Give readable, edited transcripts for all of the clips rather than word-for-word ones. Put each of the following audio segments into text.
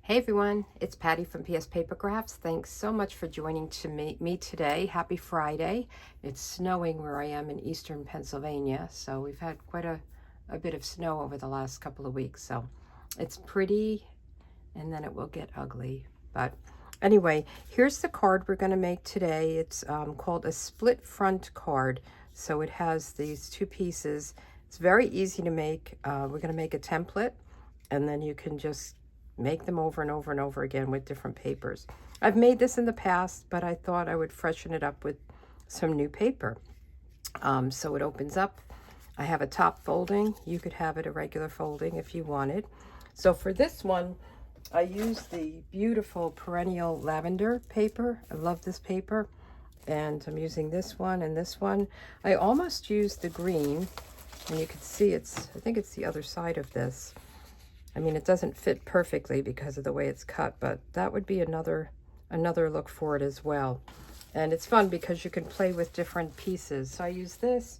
Hey everyone, it's Patty from pspapercrafts. Thanks so much for joining me today. Happy Friday. It's snowing where I am in eastern Pennsylvania, so we've had quite a bit of snow over the last couple of weeks. So it's pretty, and then it will get ugly. But anyway, here's the card we're going to make today. It's called a split front card. So it has these two pieces. It's very easy to make. We're going to make a template, and then you can just make them over and over and over again with different papers. I've made this in the past, but I thought I would freshen it up with some new paper. So it opens up. I have a top folding. You could have it a regular folding if you wanted. So for this one, I used the beautiful Perennial Lavender paper. I love this paper. And I'm using this one and this one. I almost used the green, and you can see I think it's the other side of this. I mean, it doesn't fit perfectly because of the way it's cut, but that would be another look for it as well. And it's fun because you can play with different pieces. So I use this,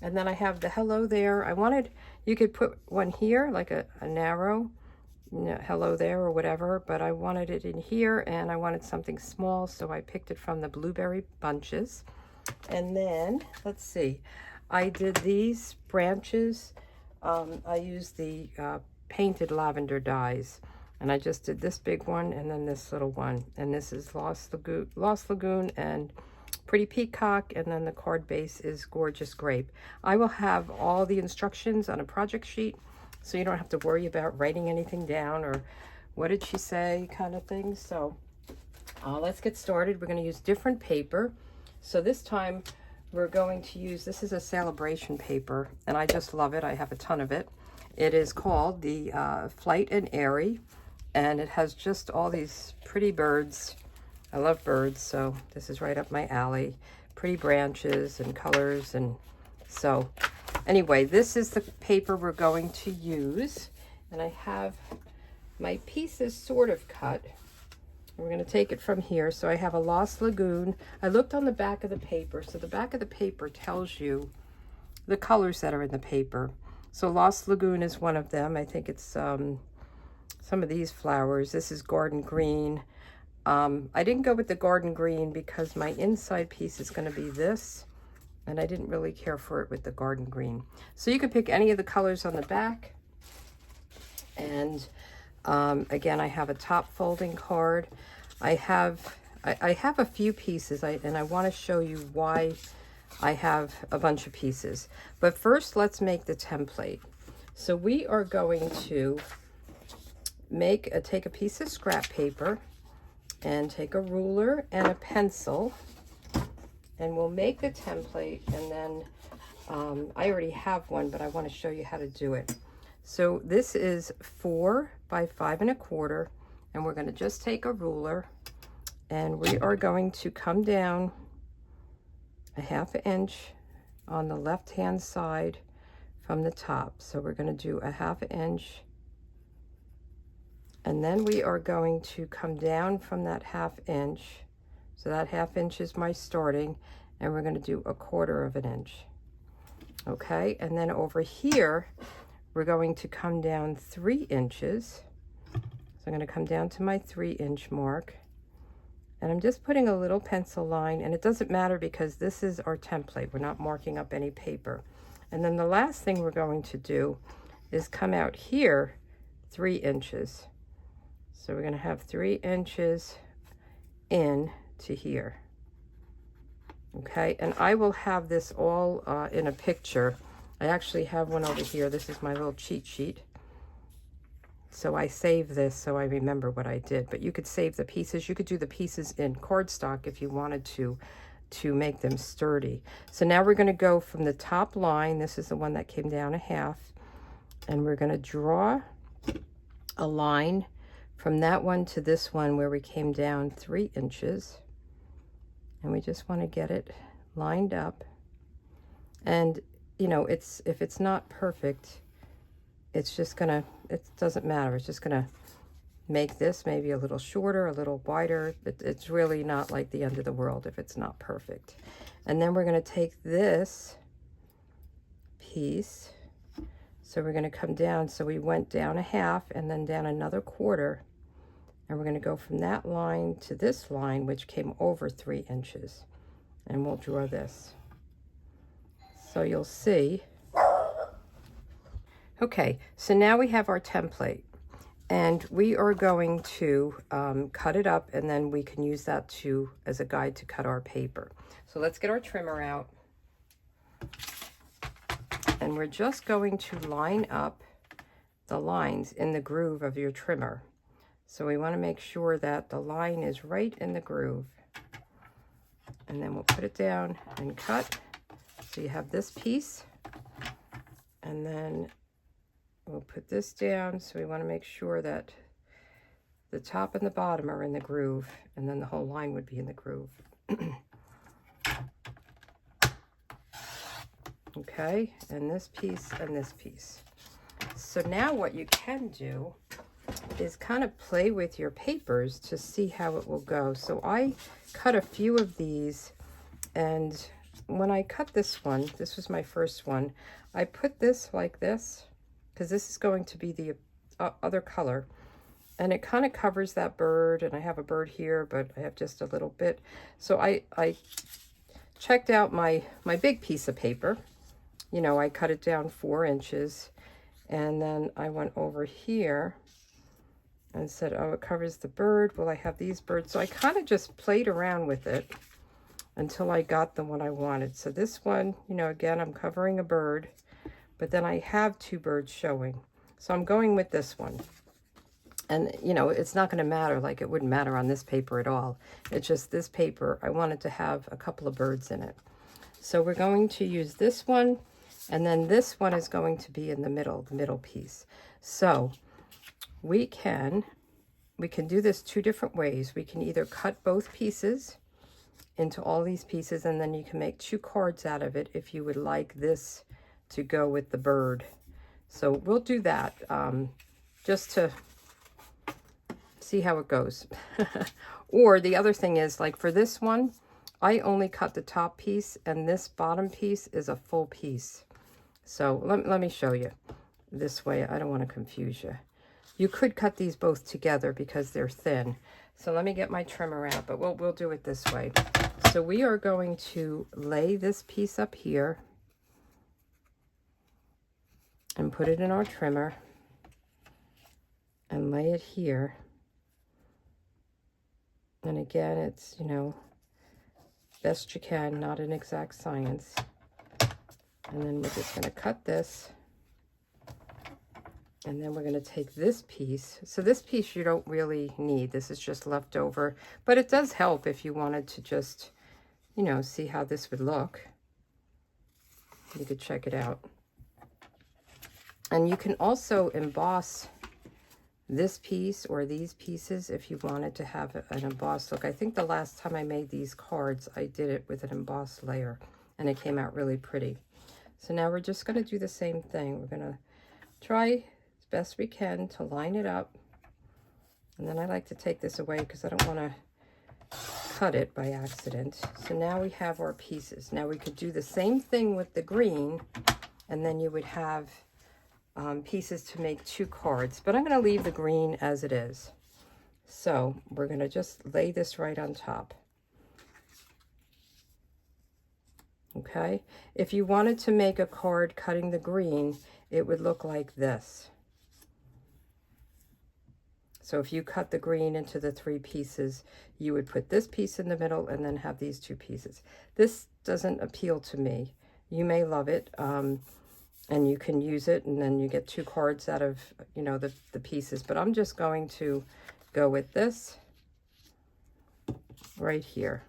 and then I have the hello there. You could put one here, like a narrow, hello there or whatever, but I wanted it in here, and I wanted something small, so I picked it from the blueberry bunches. And then, let's see, I did these branches. I used the painted lavender dyes, and I just did this big one and then this little one, and this is Lost Lagoon and Pretty Peacock, and then the card base is Gorgeous Grape. I will have all the instructions on a project sheet, so you don't have to worry about writing anything down or what did she say kind of thing. So let's get started. We're going to use different paper. So this time we're going to use, this is a celebration paper, and I just love it. I have a ton of it. It is called the Flight and Airy, and it has just all these pretty birds. I love birds, so this is right up my alley. Pretty branches and colors, and so anyway, this is the paper we're going to use, and I have my pieces sort of cut. We're going to take it from here. So I have a Lost Lagoon. I looked on the back of the paper, so the back of the paper tells you the colors that are in the paper. So Lost Lagoon is one of them. I think it's some of these flowers. This is garden green. I didn't go with the garden green because my inside piece is going to be this, and I didn't really care for it with the garden green. So you can pick any of the colors on the back. And again, I have a top folding card. I have a few pieces, and I want to show you why I have a bunch of pieces. But first, let's make the template. So we are going to take a piece of scrap paper and take a ruler and a pencil, and we'll make the template. And then I already have one, but I want to show you how to do it. So this is 4 by 5 1/4, and we're going to just take a ruler, and we are going to come down a 1/2 inch on the left hand side from the top. So we're going to do a 1/2 inch, and then we are going to come down from that 1/2 inch. So that 1/2 inch is my starting, and we're going to do a 1/4 inch. Okay, and then over here we're going to come down 3 inches. So I'm going to come down to my 3-inch mark, and I'm just putting a little pencil line, and it doesn't matter because this is our template. We're not marking up any paper. And then the last thing we're going to do is come out here 3 inches. So we're going to have 3 inches in to here. Okay, and I will have this all in a picture. I actually have one over here. This is my little cheat sheet. So I save this so I remember what I did. But you could save the pieces. You could do the pieces in cardstock if you wanted to make them sturdy. So now we're going to go from the top line. This is the one that came down a 1/2. And we're going to draw a line from that one to this one where we came down 3 inches. And we just want to get it lined up. And, you know, if it's not perfect, it's just gonna, it doesn't matter. It's just gonna make this maybe a little shorter, a little wider. It's really not like the end of the world if it's not perfect. And then we're gonna take this piece. So we're gonna come down. So we went down a 1/2 and then down another 1/4. And we're going to go from that line to this line, which came over 3 inches. And we'll draw this. So you'll see. Okay, so now we have our template. And we are going to cut it up, and then we can use that as a guide to cut our paper. So let's get our trimmer out. And we're just going to line up the lines in the groove of your trimmer. So we want to make sure that the line is right in the groove. And then we'll put it down and cut. So you have this piece, and then we'll put this down. So we want to make sure that the top and the bottom are in the groove, and then the whole line would be in the groove. Okay, and this piece and this piece. So now what you can do is kind of play with your papers to see how it will go. So I cut a few of these, and when I cut this one, this was my first one, I put this like this, because this is going to be the other color, and it kind of covers that bird, and I have a bird here, but I have just a little bit. So I checked out my big piece of paper. You know, I cut it down 4 inches, and then I went over here and said, oh, it covers the bird. Well, I have these birds. So I kind of just played around with it until I got the one I wanted. So this one, you know, again, I'm covering a bird, but then I have 2 birds showing. So I'm going with this one. And, you know, it's not going to matter, like it wouldn't matter on this paper at all. It's just this paper, I wanted to have a couple of birds in it. So we're going to use this one, and then this one is going to be in the middle piece. So we can do this 2 different ways. We can either cut both pieces into all these pieces, and then you can make 2 cards out of it if you would like this to go with the bird. So we'll do that just to see how it goes. Or the other thing is, like for this one, I only cut the top piece, and this bottom piece is a full piece. So let me show you this way. I don't want to confuse you. You could cut these both together because they're thin. So let me get my trimmer out, but we'll do it this way. So we are going to lay this piece up here and put it in our trimmer and lay it here. And again, it's, you know, best you can, not an exact science. And then we're just going to cut this. And then we're going to take this piece. So this piece you don't really need. This is just left over. But it does help if you wanted to just, you know, see how this would look. You could check it out. And you can also emboss this piece or these pieces if you wanted to have an embossed look. I think the last time I made these cards, I did it with an embossed layer, and it came out really pretty. So now we're just going to do the same thing. We're going to try as best we can to line it up. And then I like to take this away because I don't want to cut it by accident. So now we have our pieces. Now we could do the same thing with the green, and then you would have pieces to make 2 cards. But I'm going to leave the green as it is. So we're going to just lay this right on top. Okay, if you wanted to make a card cutting the green, it would look like this. So if you cut the green into the 3 pieces, you would put this piece in the middle and then have these 2 pieces. This doesn't appeal to me. You may love it, and you can use it, and then you get 2 cards out of, you know, the pieces. But I'm just going to go with this right here.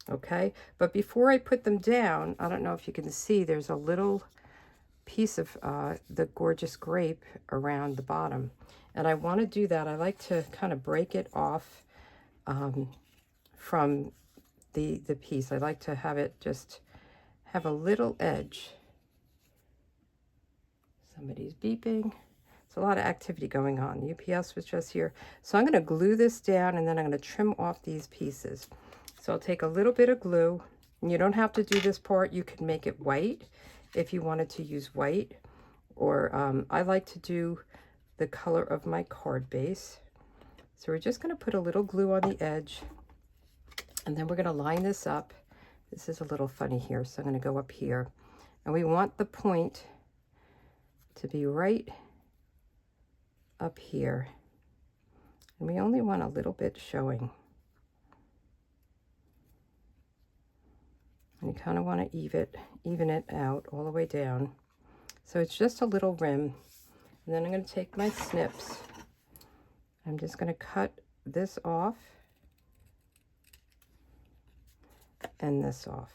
Okay, but before I put them down, I don't know if you can see, there's a little piece of the gorgeous grape around the bottom. And I want to do that. I like to kind of break it off from the piece. I like to have it just have a little edge. Somebody's beeping. It's a lot of activity going on. UPS was just here. So I'm going to glue this down, and then I'm going to trim off these pieces. So I'll take a little bit of glue, and you don't have to do this part. You can make it white if you wanted to use white, or I like to do the color of my card base. So we're just going to put a little glue on the edge, and then we're going to line this up. This is a little funny here, so I'm going to go up here. And we want the point to be right up here. And we only want a little bit showing. And you kind of want to even it out all the way down. So it's just a little rim. And then I'm going to take my snips. I'm just going to cut this off and this off.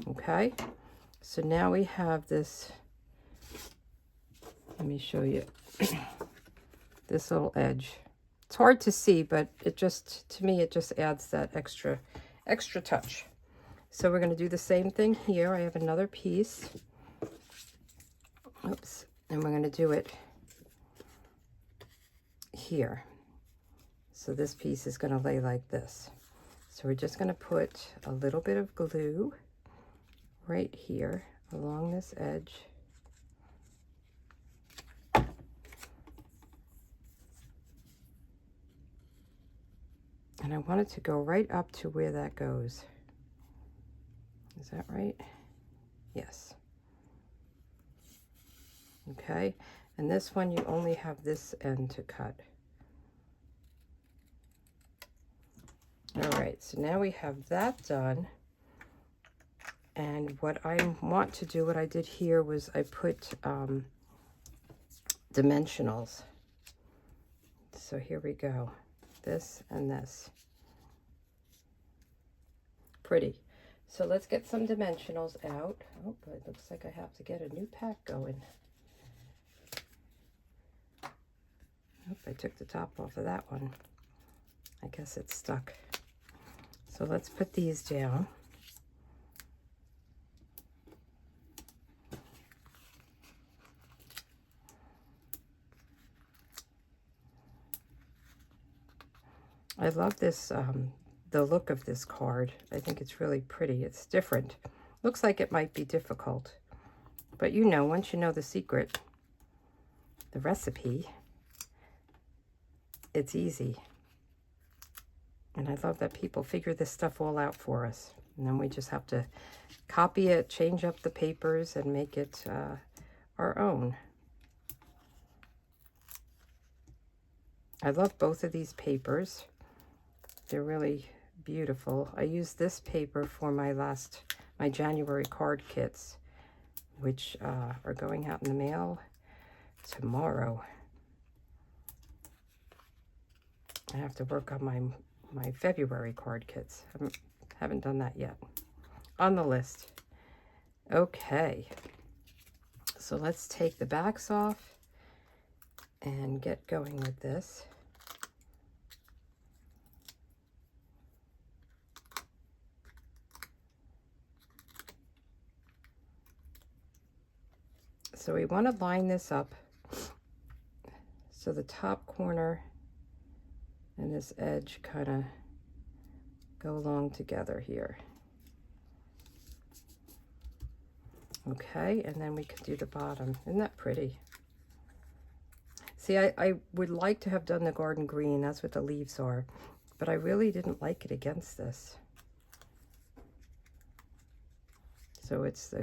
Okay, so now we have this, let me show you, this little edge. It's hard to see, but it just, to me, it just adds that extra touch. So we're going to do the same thing here. I have another piece. Oops, and we're going to do it here. So this piece is going to lay like this. So we're just going to put a little bit of glue right here along this edge. And I want it to go right up to where that goes. Is that right? Yes. Okay, and this one you only have this end to cut. All right, so now we have that done. And what I want to do, what I did here was I put dimensionals. So here we go, this and this. Pretty. So let's get some dimensionals out. Oh, but it looks like I have to get a new pack going. Oh, I took the top off of that one. I guess it's stuck. So let's put these down. I love this, the look of this card. I think it's really pretty. It's different. Looks like it might be difficult. But you know, once you know the secret, the recipe, it's easy. And I love that people figure this stuff all out for us. And then we just have to copy it, change up the papers, and make it our own. I love both of these papers. They're really beautiful. I used this paper for my January card kits, which are going out in the mail tomorrow. I have to work on my February card kits. I haven't done that yet. On the list. Okay. So let's take the backs off and get going with this. So we want to line this up so the top corner and this edge kind of go along together here. Okay, and then we can do the bottom. Isn't that pretty? See, I would like to have done the garden green. That's what the leaves are. But I really didn't like it against this. So it's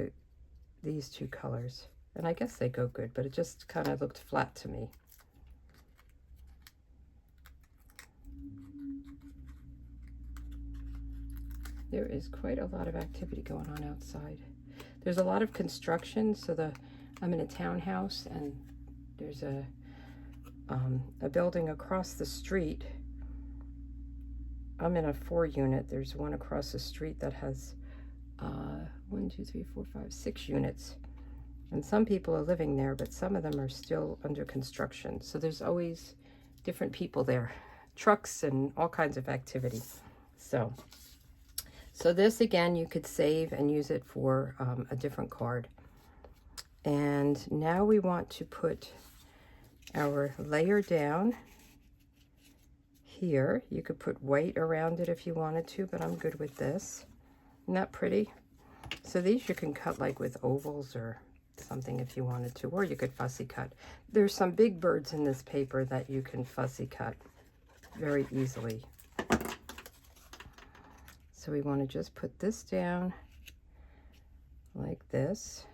these two colors. And I guess they go good, but it just kind of looked flat to me. There is quite a lot of activity going on outside. There's a lot of construction, so I'm in a townhouse, and there's a building across the street. I'm in a 4-unit. There's one across the street that has 6 units. And some people are living there, but some of them are still under construction. So there's always different people there, trucks and all kinds of activity. So this, again, you could save and use it for a different card. And now we want to put our layer down here. You could put white around it if you wanted to, but I'm good with this. Isn't that pretty? So these you can cut like with ovals or something if you wanted to, or you could fussy cut. There's some big birds in this paper that you can fussy cut very easily. So we want to just put this down like this.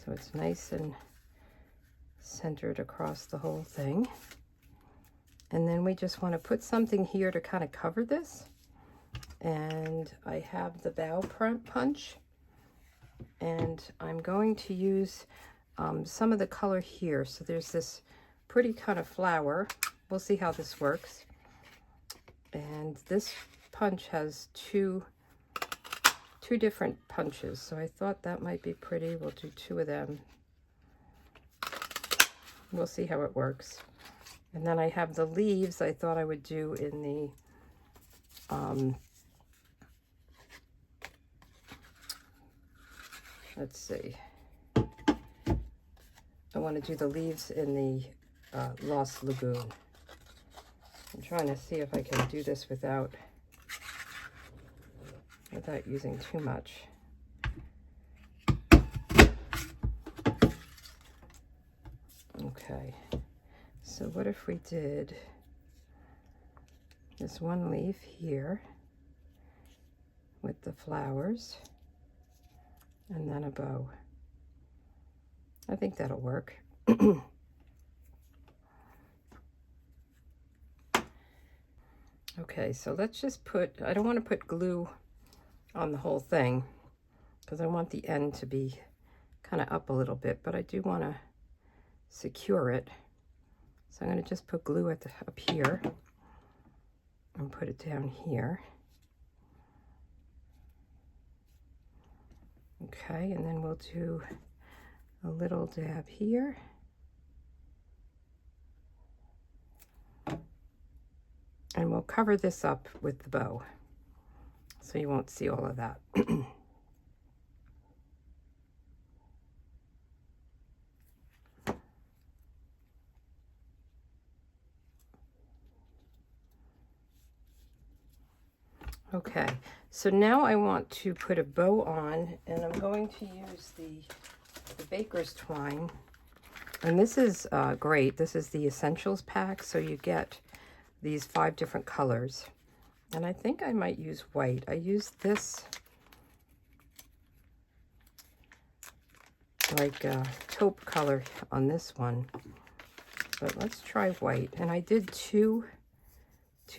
So it's nice and centered across the whole thing. And then we just want to put something here to kind of cover this. And I have the bow punch, and I'm going to use some of the color here. So there's this pretty kind of flower. We'll see how this works. And this punch has two different punches, so I thought that might be pretty. We'll do 2 of them. We'll see how it works. And then I have the leaves I thought I would do in the let's see, I want to do the leaves in the Lost Lagoon. I'm trying to see if I can do this without using too much. Okay, so what if we did this one leaf here with the flowers and then a bow? I think that'll work. Okay, so let's just put, I don't want to put glue on the whole thing because I want the end to be kind of up a little bit, but I do want to secure it. So I'm going to just put glue up here and put it down here. Okay, and then we'll do a little dab here. And we'll cover this up with the bow, so you won't see all of that. Okay, so now I want to put a bow on, and I'm going to use the baker's twine. And this is great. This is the Essentials pack, so you get these 5 different colors. And I think I might use white. I used this like taupe color on this one, but let's try white. And I did two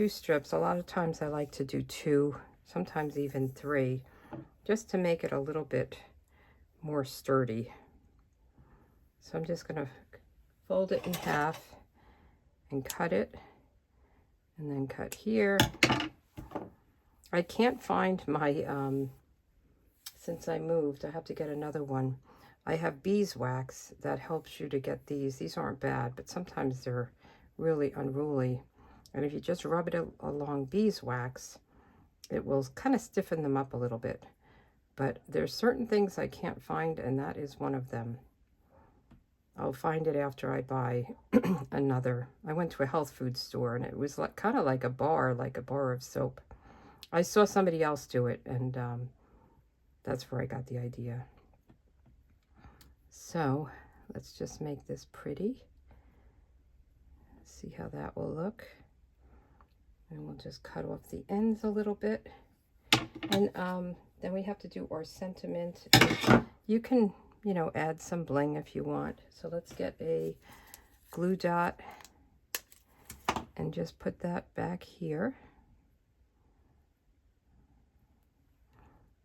strips. A lot of times I like to do 2, sometimes even 3, just to make it a little bit more sturdy. So I'm just going to fold it in half and cut it, and then cut here. I can't find my, since I moved, I have to get another one. I have beeswax that helps you to get these. These aren't bad, but sometimes they're really unruly. And if you just rub it along beeswax, it will kind of stiffen them up a little bit. But there's certain things I can't find, and that is one of them. I'll find it after I buy another. I went to a health food store, and it was like, kind of like a bar of soap. I saw somebody else do it, and that's where I got the idea. So let's just make this pretty. See how that will look. And we'll just cut off the ends a little bit. And then we have to do our sentiment. You can, you know, add some bling if you want. So let's get a glue dot and just put that back here.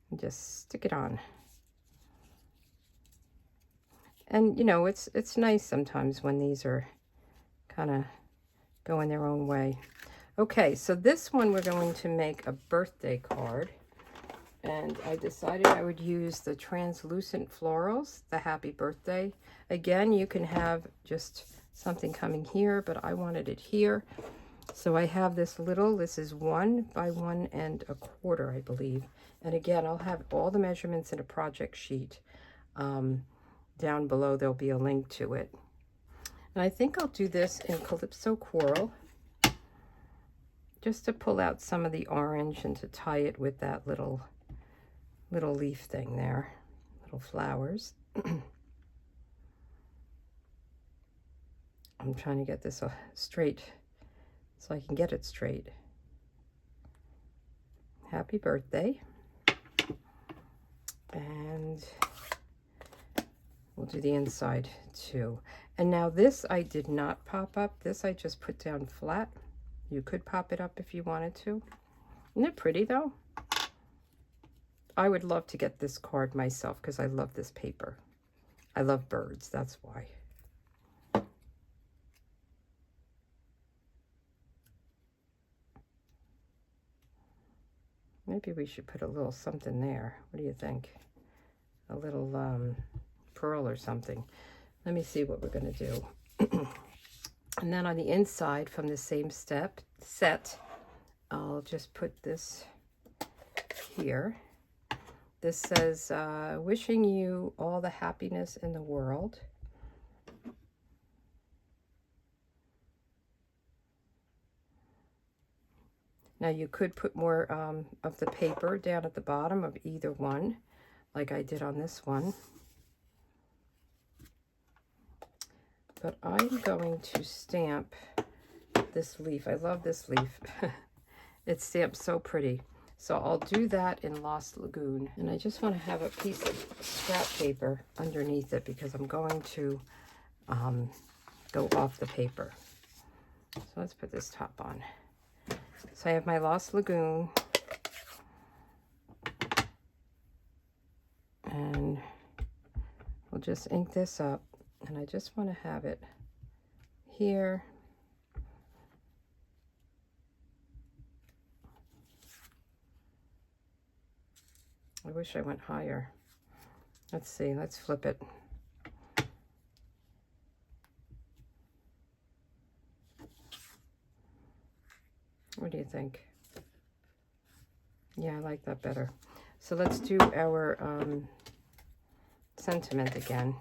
And just stick it on. And, you know, it's nice sometimes when these are kind of going their own way. Okay, so this one we're going to make a birthday card. And I decided I would use the translucent florals, the happy birthday. Again, you can have just something coming here, but I wanted it here. So I have this is 1 by 1 1/4, I believe. And again, I'll have all the measurements in a project sheet. Down below, there'll be a link to it. And I think I'll do this in Calypso Coral, just to pull out some of the orange and to tie it with that little little leaf thing there, little flowers. I'm trying to get this straight so I can get it straight. Happy birthday. And we'll do the inside too. And now this I did not pop up. This I just put down flat. You could pop it up if you wanted to. Isn't it pretty though? I would love to get this card myself because I love this paper. I love birds, that's why. Maybe we should put a little something there. What do you think? A little pearl or something. Let me see what we're going to do. And then on the inside from the same set, I'll just put this here. This says, wishing you all the happiness in the world. Now you could put more of the paper down at the bottom of either one, like I did on this one. But I'm going to stamp this leaf. I love this leaf. It's stamped so pretty. So I'll do that in Lost Lagoon. And I just want to have a piece of scrap paper underneath it because I'm going to go off the paper. So let's put this top on. So I have my Lost Lagoon. And we'll just ink this up. And I just want to have it here. I wish I went higher. Let's see, let's flip it. What do you think? Yeah, I like that better. So let's do our sentiment again.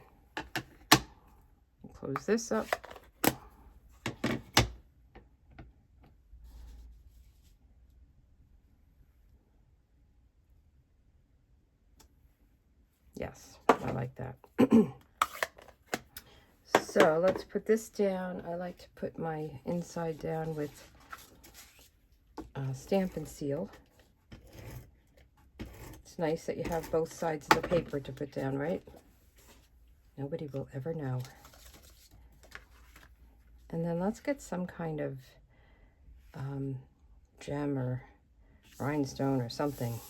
Close this up. Yes, I like that. So let's put this down. I like to put my inside down with stamp and seal. It's nice that you have both sides of the paper to put down, right? Nobody will ever know. And then let's get some kind of gem or rhinestone or something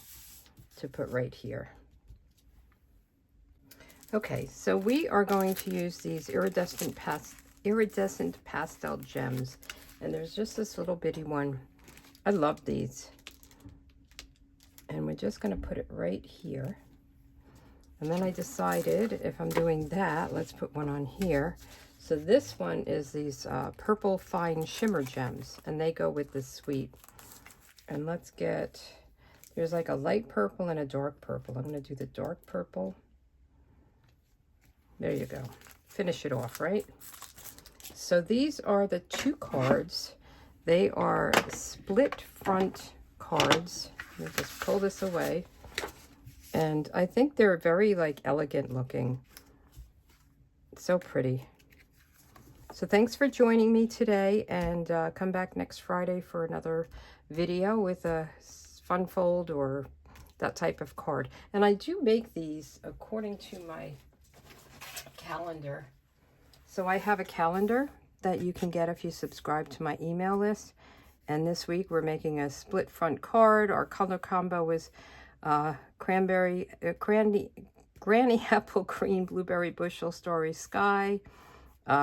to put right here. Okay, so we are going to use these iridescent pastel gems. And there's just this little bitty one. I love these. And we're just going to put it right here. And then I decided if I'm doing that, let's put one on here. So this one is these purple fine shimmer gems, and they go with this suite. And let's get, there's like a light purple and a dark purple. I'm going to do the dark purple. There you go. Finish it off, right? So these are the two cards. They are split front cards. Let me just pull this away. And I think they're very like elegant looking. So pretty. So thanks for joining me today, and come back next Friday for another video with a fun fold or that type of card. And I do make these according to my calendar. So I have a calendar that you can get if you subscribe to my email list. And this week we're making a split front card. Our color combo is Granny Apple Green, Blueberry Bushel, Starry Sky.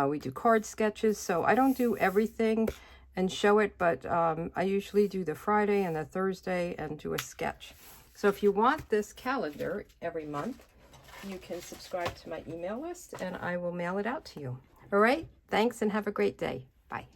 We do card sketches, so I don't do everything and show it, but I usually do the Friday and the Thursday and do a sketch. So if you want this calendar every month, you can subscribe to my email list and I will mail it out to you. All right, thanks and have a great day. Bye.